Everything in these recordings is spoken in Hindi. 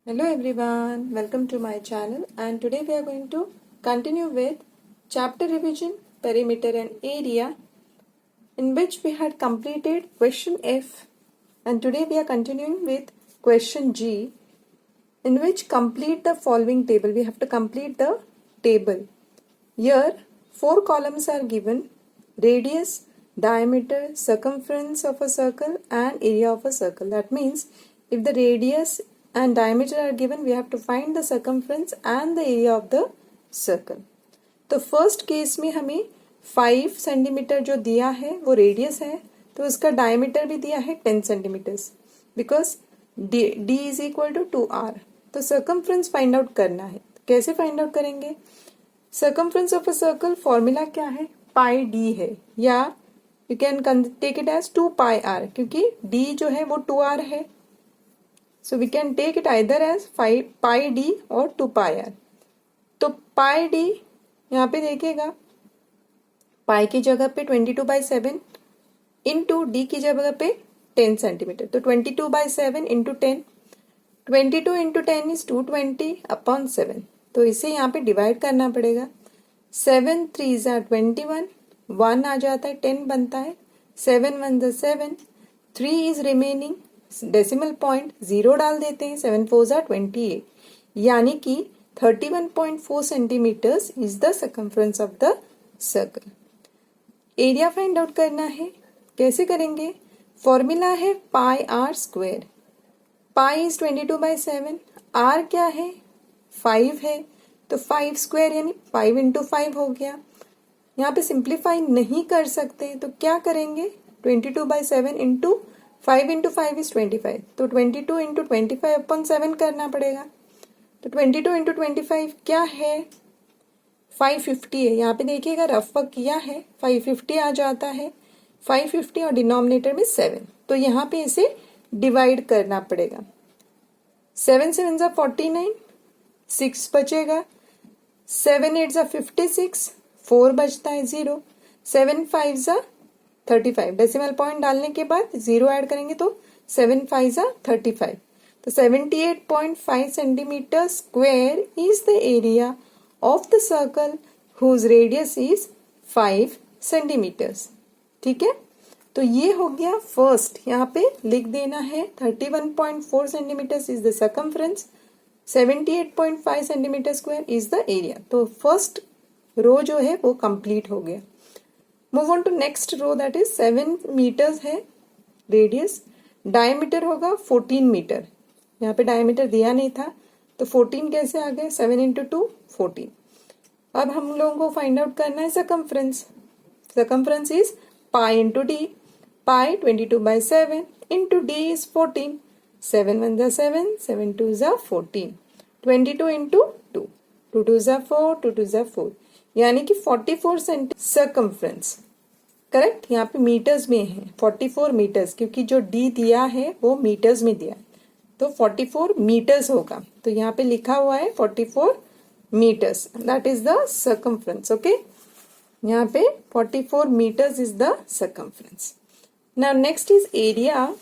Hello everyone, welcome to my channel, and today we are going to continue with chapter revision, perimeter and area, in which we had completed question F, and today we are continuing with question G, in which complete the following table. We have to complete the table. Here 4 columns are given: radius, diameter, circumference of a circle and area of a circle. That means if the radius and diameter are given, we have to find the circumference and the area of the circle. तो फर्स्ट केस में हमें 5 सेंटीमीटर जो दिया है वो रेडियस है, तो उसका डायमीटर भी दिया है 10 centimetres, because d is equal to 2r. तो सर्कमफ्रेंस फाइंड आउट करना है. कैसे फाइंड आउट करेंगे? Circumference of a circle formula क्या है? पाई डी है, या you can take it as 2 pi R, क्योंकि d जो है वो 2r है. So we can take it either as pi D और 2 पाई आर. तो पाई डी यहाँ पे देखिएगा, पाई की जगह पे 22/7 इंटू डी की जगह पे 10 सेंटीमीटर. तो 22/7 इंटू 10, 22 इंटू 10 इज 220/7. तो इसे यहाँ पे डिवाइड करना पड़ेगा. 7 3 are 21, 1 आ जाता है, 10 बनता है, 7 1 are 7, 3 is remaining, decimal point 0 डाल देते हैं, 7 4 are 28, यानी कि 31.4 centimetres is the circumference of the circle. Area find out करना है. कैसे करेंगे? फॉर्मूला है pi R square. Pi is 22/7, R क्या है? 5 है, तो 5 स्क्वायर यानी 5 इंटू 5 हो गया. यहाँ पे सिंप्लीफाई नहीं कर सकते, तो क्या करेंगे? 22/7 इंटू 5 इंटू 5 इज 25, तो 22 इंटू 25/7 करना पड़ेगा. तो 22 इंटू 25 क्या है? 550 है. यहाँ पे देखिएगा रफ वर्क किया है, 550 आ जाता है, 550 और डिनोमिनेटर में 7. तो यहाँ पे इसे डिवाइड करना पड़ेगा. 7 7 जा 49, 6 बचेगा, 7 8 जा 56, 4 बचता है 0, 7 5 जा 35. डेसिमल पॉइंट डालने के बाद 0 ऐड करेंगे तो 7 5 जा 35. तो 78.5 centimetre square is the area of the circle whose radius is 5 centimetres. ठीक है, तो ये हो गया फर्स्ट. यहाँ पे लिख देना है 31.4 centimetre is the circumference, 78.5 centimetre square is the area. तो फर्स्ट रो जो है वो कंप्लीट हो गया. Move on to next row, that is 7 metres है रेडियस, डायमीटर होगा 14 मीटर. यहाँ पे डायमीटर दिया नहीं था, तो 14 कैसे आ गए? 7 इंटू 2 14. अब हम लोगों को फाइंड आउट करना है circumference. Circumference is pi into D. Pi 22/7 into D is 14, 7 1 जा 7, 7 2 जा 14, 22 इंटू 2, 2 2 जा 4, 2 2 जा 4, यानी कि 44 सेंटीमीटर सर्कमफ्रेंस. करेक्ट, यहाँ पे मीटर्स में है 44 मीटर्स, क्योंकि जो डी दिया है वो मीटर्स में दिया है, तो 44 मीटर्स होगा. तो यहाँ पे लिखा हुआ है 44 metres, that is the circumference. Okay, यहाँ पे 44 metres is the circumference. Now next is area.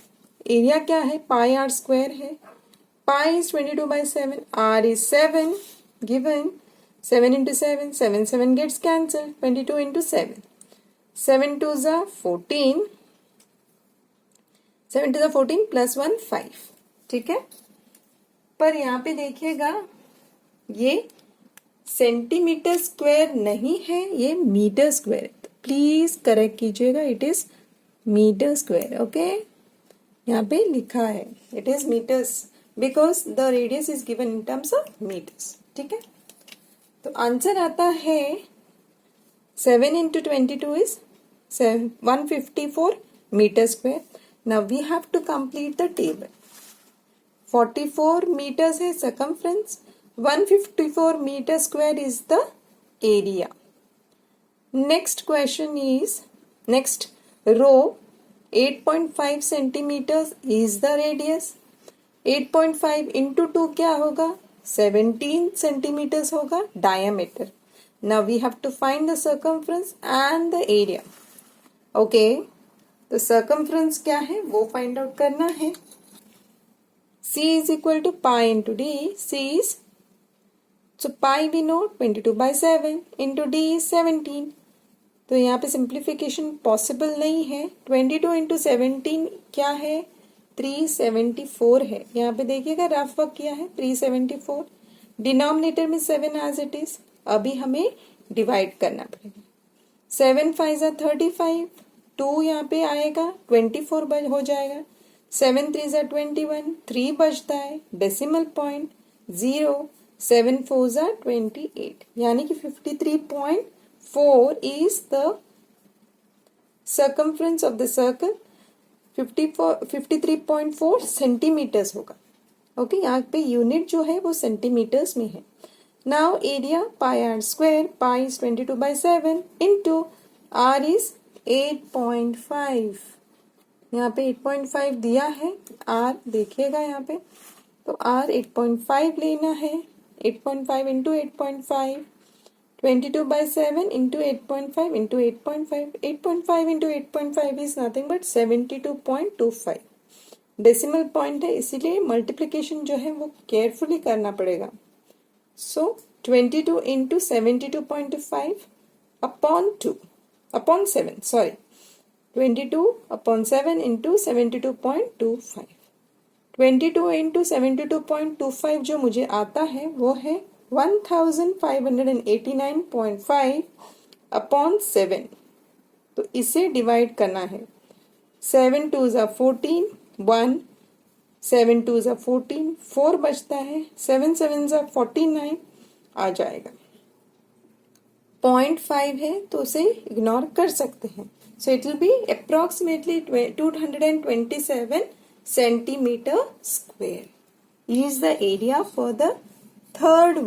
Area क्या है? पाई आर स्क्वायर है. Pi is 22/7, R is 7 given, 7 into 7, 7 7 gets cancelled, 22 into 7, 7 2 जा 14, 7 2 जा 14 प्लस 1 5. ठीक है, पर यहाँ पे देखिएगा ये सेंटीमीटर स्क्वायर नहीं है, ये मीटर स्क्वायर है. तो प्लीज करेक्ट कीजिएगा, it is metre square. Okay, यहाँ पे लिखा है it is metres because the radius is given in terms of metres. ठीक है, तो आंसर आता है 7 into 22 is 154 metre square. Now we have to complete the table. 44 metres है circumference, 154 metre square is the area. Next question is, next row, 8.5 centimetres is the radius. 8.5 into 2 क्या होगा? 17 सेंटीमीटर्स होगा diameter. Now we have to find the circumference and the area. Okay, तो सर्कमफ्रेंस क्या है वो फाइंड आउट करना है. C is equal to pi into D. C is, so pi we know 22/7 into D is 17. तो यहाँ पे सिंप्लीफिकेशन पॉसिबल नहीं है. 22 इंटू 17 क्या है? 374 है. यहाँ पे देखिएगा रफ वर्क किया है 374. डिनोमिनेटर में 7 एज इट इज. अभी हमें डिवाइड करना पड़ेगा. 7 5 जा 35. 2 यहाँ पे आएगा 24 हो जाएगा. 7 3 जा 21. 3 बचता है. Decimal point 0. 7 4 जा 28. यानी कि 53.4 is the circumference of the circle. 53.4 centimetres होगा. ओके, यहाँ पे यूनिट जो है वो सेंटीमीटर्स में है. Now area pi R square. Pi is 22/7 into R is 8.5. यहाँ पे 8.5 दिया है. आर देखिएगा यहाँ पे, तो आर 8.5 लेना है. 8.5 into 8.5. 22/7 into 8.5 into 8.5. 8.5 into 8.5 is nothing but 72.25. Decimal point है, इसीलिए मल्टीप्लिकेशन जो है वो केयरफुली करना पड़ेगा. सो 22 into 72.25 upon 7. Sorry, 22/7 into 72.25. 22 into 72.25 जो मुझे आता है वो है 1589.5 अपॉन 7. तो इसे डिवाइड करना है. 7 2 जा 14. 1 7 2 जा 14. 4 बचता है. 7 7 जा 49 आ जाएगा. 0.5 है तो उसे इग्नोर कर सकते हैं. So it will be approximately 227 centimetre square is the area for the third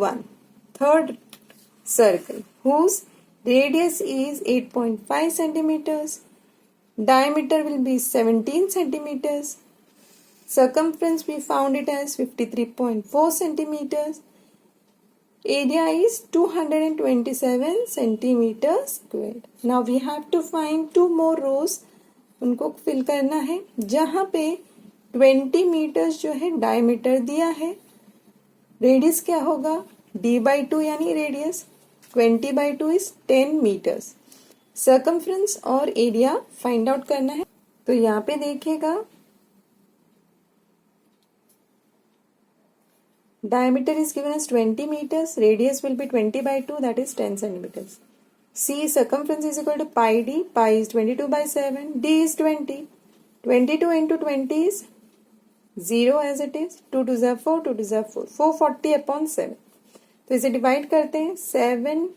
circle whose radius is 8.5 centimeters. Diameter will be 17 centimeters. Circumference we found it as 53.4 centimeters. Area is 227 centimeters squared. Now we have to find 2 more rows. उनको फिल करना है जहां पे 20 मीटर्स जो है डायमीटर दिया है. रेडियस क्या होगा? d/2 यानी रेडियस. 20/2 is 10 metres. सर्कमफ्रेंस और एरिया फाइंड आउट करना है. तो यहाँ पे देखिएगा diameter is given as 20 meters. Radius will be 20/2, that is 10 centimeters. C circumference is equal to pi d. Pi is 22/7. D is 20. 22 into 20 is 0 as it is. 2 2 जा 4. 2 2 जा 4. 440 upon 7. तो इसे डिवाइड करते हैं. 7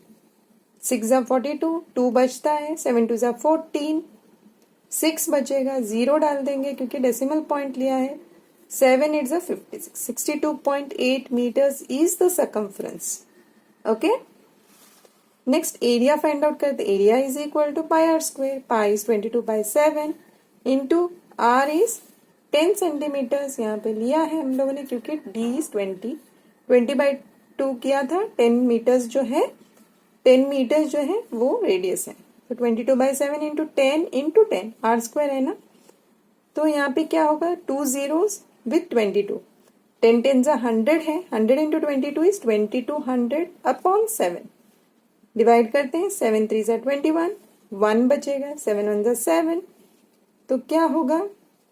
6 जा 42. 2 बचता है. 7 2 जा 14. 6 बचेगा. 0 डाल देंगे क्योंकि डेसिमल पॉइंट लिया है. 7 8 जा 56. 62.8 meters is the circumference. Okay. Next area find out करते. Area is equal to pi R square. Pi is 22/7 into R is 10 centimetres यहाँ पे लिया है हम लोगों ने क्योंकि d इज 20/2 किया था. 10 मीटर्स जो है 10 मीटर्स जो है वो रेडियस है. तो 22/7 इंटू 10 इंटू 10 आर स्क्वायर है ना. तो यहाँ पे क्या होगा? 2 zeros with 22. 10 10 जा 100 है. 100 इंटू 22 इज 2200 अपॉन 7. डिवाइड करते हैं. 7 3 जा 21. 1 बचेगा. 7 1 जा 7. तो क्या होगा?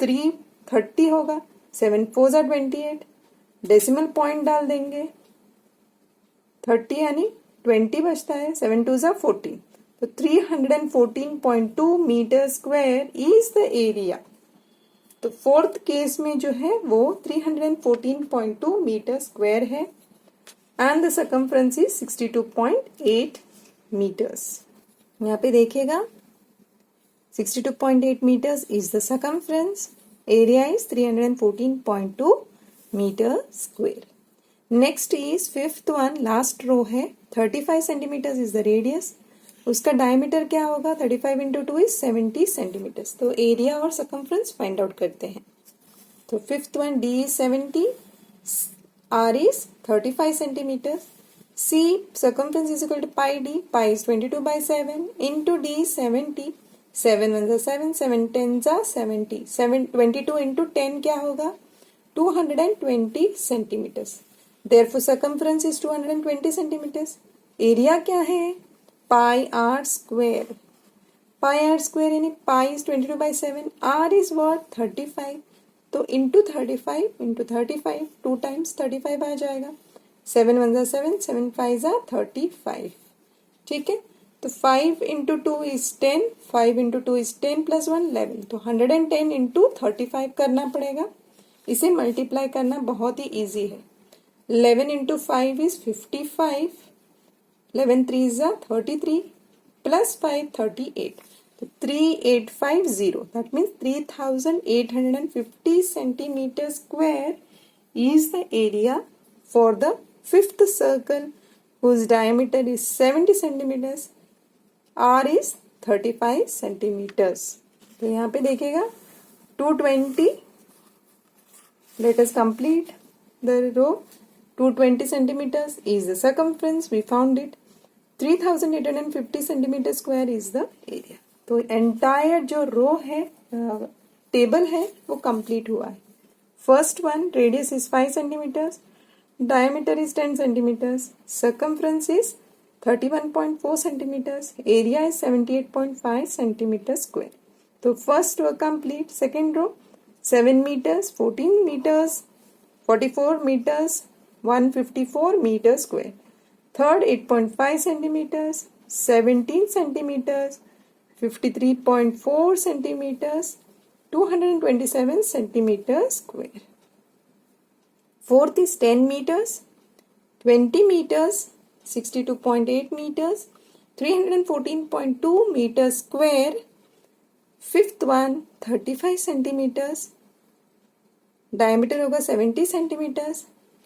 330 होगा. 7 4 जा 28. डेसिमल पॉइंट डाल देंगे. 30 यानी 20 बचता है. 7 2 जा 14. तो 314.2 metre square is the area. तो फोर्थ केस में जो है वो 314.2 मीटर स्क्वायर है and the circumference is 62.8 metres. यहाँ पे देखिएगा 62.8 meters is the circumference. Area is 314.2 meter square. Next is fifth one, last row है. 35 centimeters is the radius. उसका diameter क्या होगा? 35 into 2 is 70 centimeters. तो area और circumference find out करते हैं. तो fifth one, D is 70, R is 35 centimeters. C circumference is equal to pi D. Pi is 22/7 into D is 70. 7 1 जा 7, 7 10 जा 70. 22 into 10 क्या होगा? 220 centimeters. Therefore circumference is 220 centimeters. Area क्या है? Pi R square. Pi R square यानी pi is 22/7, R is what 35. तो इंटू 35 2 टाइम्स 35 आ जाएगा. 7 1 जा 7, 7 5 जा 35. ठीक है. तो 5 into 2 is 10, 5 into 2 is 10 plus 1 11. तो 110 इंटू 35 करना पड़ेगा. इसे मल्टीप्लाई करना बहुत ही इजी है. 11 इंटू 5 इज 55. 11 3 जा 33 प्लस 5 38. तो 3850. That means 3850 centimeter square is the area for the fifth circle whose diameter is 70 centimeters. R is 35 centimeters. तो यहाँ पे देखिएगा 220. Let us complete the row. 220 centimeters is the circumference. We found it. 3850 centimeter square is the area. तो एंटायर जो रो है टेबल है वो कंप्लीट हुआ है. First one, radius is 5 centimeters, diameter is 10 centimeters, circumference is 31.4 centimeters, area is 78.5 centimeters square. तो first row complete. Second row 7 meters, 14 meters, 44 meters, 154 meters square. Third 8.5 centimeters, 17 centimeters, 53.4 centimeters, 227 centimeters square. Fourth is 10 meters, 20 meters, 62.8 meters, 314.2 meters square. Fifth one 35 centimeters, diameter होगा 70 centimeters,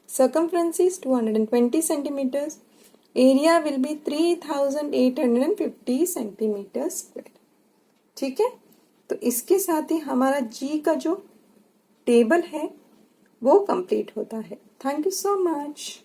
circumference is 220 centimeters, area will be 3850 centimeters square. ठीक है. तो इसके साथ ही हमारा जी का जो टेबल है वो कंप्लीट होता है. Thank you so much.